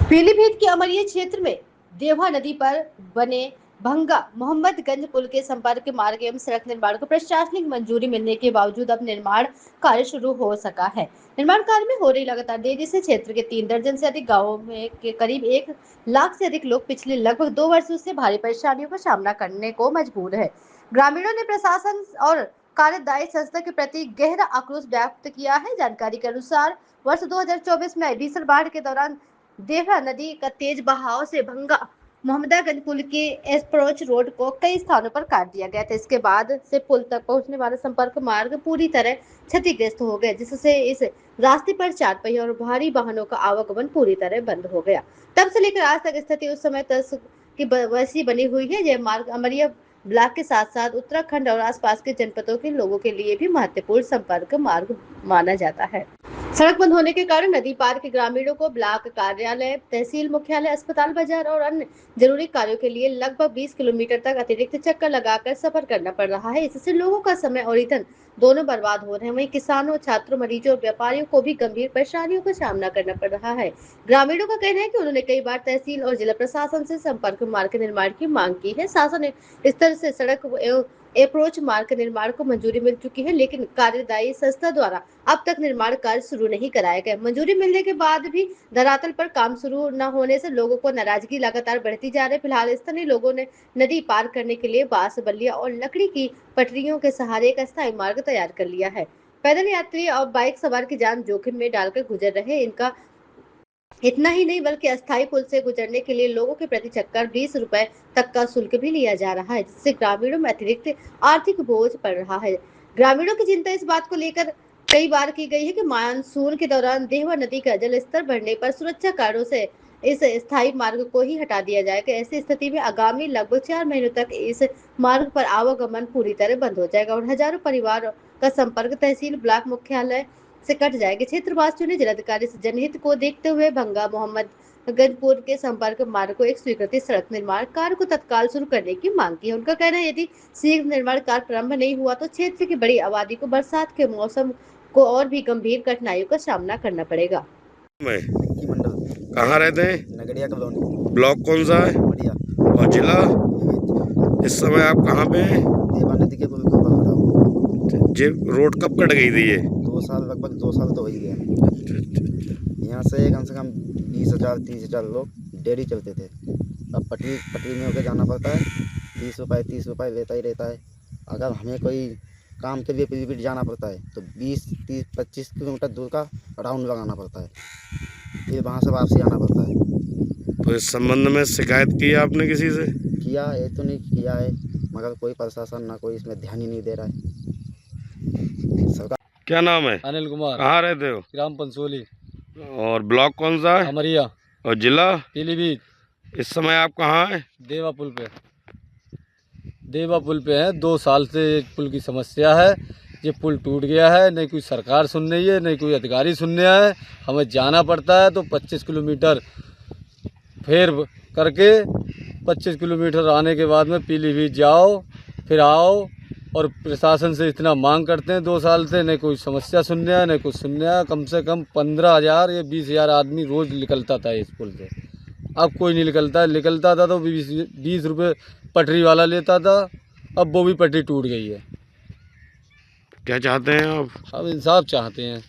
पीलीभीत के अमरिया क्षेत्र में देवा नदी पर बने भंगा मोहम्मदगंज पुल के संपर्क मार्ग एवं सड़क निर्माण को प्रशासनिक मंजूरी मिलने के बावजूद अब निर्माण कार्य शुरू हो सका है। निर्माण कार्य में हो रही लगातार देरी से क्षेत्र के 3 दर्जन से अधिक गांवों में के करीब 1 लाख से अधिक लोग पिछले लगभग 2 वर्षों से भारी परेशानियों का सामना करने को मजबूर है। ग्रामीणों ने प्रशासन और कार्यदायी संस्था के प्रति गहरा आक्रोश व्यक्त किया है। जानकारी के अनुसार वर्ष 2024 में भीषण बाढ़ के दौरान देवरा नदी का तेज बहाव से भंगा मोहम्मदगंज पुल के अप्रोच रोड को कई स्थानों पर काट दिया गया था। इसके बाद से पुल तक पहुंचने वाला संपर्क मार्ग पूरी तरह क्षतिग्रस्त हो गया, जिससे इस रास्ते पर 4 पहिया और भारी वाहनों का आवागमन पूरी तरह बंद हो गया। तब से लेकर आज तक स्थिति उस समय तक की वैसी बनी हुई है। यह मार्ग अमरिया ब्लॉक के साथ साथ उत्तराखंड और आसपास के जनपदों के लोगों के लिए भी महत्वपूर्ण संपर्क मार्ग माना जाता है। सड़क बंद होने के कारण नदी पार के ग्रामीणों को ब्लॉक कार्यालय, तहसील मुख्यालय, अस्पताल, बाजार और अन्य जरूरी कार्यों के लिए लगभग 20 किलोमीटर तक अतिरिक्त चक्कर लगाकर सफर करना पड़ रहा है। इससे लोगों का समय और ईंधन दोनों बर्बाद हो रहे हैं। वहीं किसानों, छात्रों, मरीजों और व्यापारियों को भी गंभीर परेशानियों का सामना करना पड़ रहा है। ग्रामीणों का कहना है कि उन्होंने कई बार तहसील और जिला प्रशासन से संपर्क मार्ग निर्माण की मांग की है। शासन स्तर से सड़क एवं अप्रोच मार्ग के निर्माण को मंजूरी मिल चुकी है, लेकिन कार्यदायी संस्था द्वारा अब तक निर्माण कार्य शुरू नहीं कराया गया। मंजूरी मिलने के बाद भी धरातल पर काम शुरू न होने से लोगों को नाराजगी लगातार बढ़ती जा रही है। फिलहाल स्थानीय लोगों ने नदी पार करने के लिए बांस, बल्लियां और लकड़ी की पटरियों के सहारे एक अस्थायी मार्ग तैयार कर लिया है। पैदल यात्री और बाइक सवार की जान जोखिम में डालकर गुजर रहे। इनका इतना ही नहीं बल्कि अस्थायी पुल से गुजरने के लिए लोगों के प्रति चक्कर 20 रुपए तक का शुल्क भी लिया जा रहा है, जिससे ग्रामीणों में अतिरिक्त आर्थिक बोझ पड़ रहा है। ग्रामीणों की चिंता इस बात को लेकर कई बार की गई है कि मानसून के दौरान देवा नदी का जल स्तर बढ़ने पर सुरक्षा कारणों से इस स्थायी मार्ग को ही हटा दिया जाएगा। ऐसी स्थिति में आगामी लगभग 4 महीनों तक इस मार्ग पर आवागमन पूरी तरह बंद हो जाएगा और हजारों परिवार का संपर्क तहसील, ब्लॉक मुख्यालय से कट जाएगी। क्षेत्रवासियों ने जिलाधिकारी से जनहित को देखते हुए भंगा मोहम्मदगंज पुल के संपर्क मार्ग को एक स्वीकृत सड़क निर्माण कार्य को तत्काल शुरू करने की मांग की है। उनका कहना है यदि शीघ्र निर्माण कार्य प्रारंभ नहीं हुआ तो क्षेत्र की बड़ी आबादी को बरसात के मौसम को और भी गंभीर कठिनाइयों का सामना करना पड़ेगा। कहाँ रहते हैं? नगड़िया कॉलोनी। ब्लॉक कौन सा है? बढ़िया। और जिला? इस समय आप कहाँ पे हैं? देवा नदी के पुल के ऊपर खड़ा हूँ। ये रोड कब कट गई थी? ये 2 साल, लगभग 2 साल तो हो ही गया। यहाँ से कम 20,000 30,000 लोग डेली चलते थे। अब पटरी में होकर जाना पड़ता है। 30 रुपये लेता ही रहता है। अगर हमें कोई काम के लिए पीलीभीत जाना पड़ता है तो 20, 30, 25 किलोमीटर दूर का राउंड लगाना पड़ता है, फिर वहाँ से वापसी आना पड़ता है। तो इस संबंध में शिकायत की आपने किसी से? किया है तो नहीं किया है, मगर कोई प्रशासन ना कोई इसमें ध्यान ही नहीं दे रहा है। सरकार। क्या नाम है? अनिल कुमार। कहाँ रहते हो? ग्राम पंसोली। और ब्लॉक कौन सा है? अमरिया। और जिला? पीलीभीत। इस समय आप कहाँ हैं? देवा पुल पे। देवा पुल पे है। 2 साल से पुल की समस्या है। ये पुल टूट गया है, नहीं कोई सरकार सुन रही है, नहीं कोई अधिकारी सुनने आए। हमें जाना पड़ता है तो 25 किलोमीटर फेर करके 25 किलोमीटर आने के बाद में पीलीभीत जाओ, फिर आओ। और प्रशासन से इतना मांग करते हैं 2 साल से, नहीं कोई समस्या सुनने आया, नहीं कुछ सुनने आया। कम से कम 15,000 या 20,000 आदमी रोज़ निकलता था इस पुल से। अब कोई नहीं निकलता था तो 20 रुपये पटरी वाला लेता था। अब वो भी पटरी टूट गई है। क्या चाहते हैं आप? अब इंसाफ चाहते हैं।